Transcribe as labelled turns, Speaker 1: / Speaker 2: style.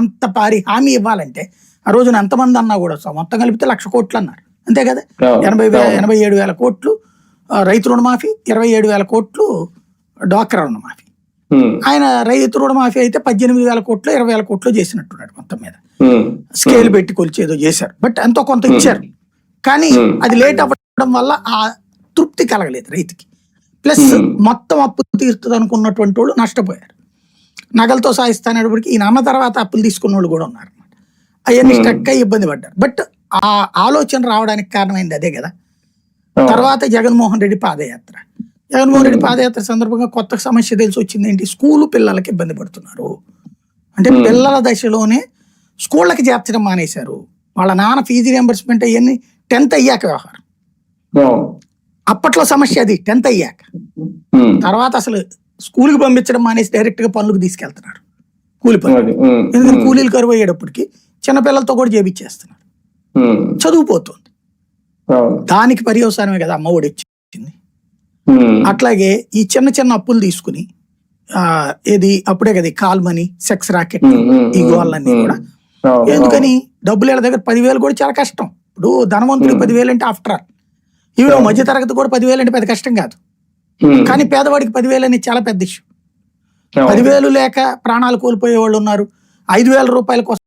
Speaker 1: అంత పారి హామీ ఇవ్వాలంటే ఆ రోజున ఎంతమంది అన్నా కూడా మొత్తం కలిపితే 1,00,000 కోట్లు అన్నారు, అంతే కదా. 87,000 కోట్లు రైతు రుణమాఫీ, 27,000 కోట్లు డ్వాక్రా రుణమాఫీ. ఆయన రైతు రుణమాఫీ అయితే 18,000 కోట్లు 20,000 కోట్లు చేసినట్టున్నాడు మొత్తం మీద. స్కేల్ పెట్టి కొలిచేదో చేశారు, బట్ ఎంతో కొంత ఇచ్చారు. కానీ అది లేట్ అవ్వడం వల్ల ఆ తృప్తి కలగలేదు రైతుకి. ప్లస్ మొత్తం అప్పు తీరుతుంది అనుకున్నటువంటి వాళ్ళు నష్టపోయారు. నగలతో సాగిస్తానేటప్పటికి ఈయన అమ్మ తర్వాత అప్పులు తీసుకున్న వాళ్ళు కూడా ఉన్నారు అనమాట. అవన్నీ స్టక్ అయ్యి ఇబ్బంది పడ్డారు. బట్ ఆ ఆలోచన రావడానికి కారణమైంది అదే కదా. తర్వాత జగన్మోహన్ రెడ్డి పాదయాత్ర. జగన్మోహన్ రెడ్డి పాదయాత్ర సందర్భంగా కొత్త సమస్య తెలిసి వచ్చింది ఏంటి, స్కూలు పిల్లలకి ఇబ్బంది పడుతున్నారు. అంటే పిల్లల దశలోనే స్కూళ్ళకి చేర్చడం మానేశారు. వాళ్ళ నాన్న ఫీజు రియంబర్స్మెంట్ అవన్నీ 10th అయ్యాక వ్యవహారం. అప్పట్లో సమస్య అది 10th అయ్యాక. తర్వాత అసలు స్కూల్కి పంపించడం మానేసి డైరెక్ట్ గా పనులకు తీసుకెళ్తున్నారు, కూలి పనులు. ఎందుకంటే కూలీలు కరువు అయ్యేటప్పటికి చిన్నపిల్లలతో కూడా చేపించేస్తున్నారు, చదువుపోతుంది. దానికి పర్యవసానమే కదా అమ్మ ఒడి వచ్చింది. అట్లాగే ఈ చిన్న చిన్న అప్పులు తీసుకుని ఏది అప్పుడే కదా కాల్ మనీ, సెక్స్ రాకెట్, ఈ గోళ్ళన్నీ కూడా. ఎందుకని డబ్బులు వీళ్ళ దగ్గర 10,000 కూడా చాలా కష్టం. ఇప్పుడు ధనవంతుడికి 10,000 అంటే ఆఫ్టర్ ఆల్, ఈవెన్ మధ్య తరగతి కూడా 10,000 అంటే పెద్ద కష్టం కాదు. కానీ పేదవాడికి 10,000 అనేది చాలా పెద్ద ఇష్యూ. 10,000 లేక ప్రాణాలు కోల్పోయే వాళ్ళు ఉన్నారు. 5,000 రూపాయల కోసం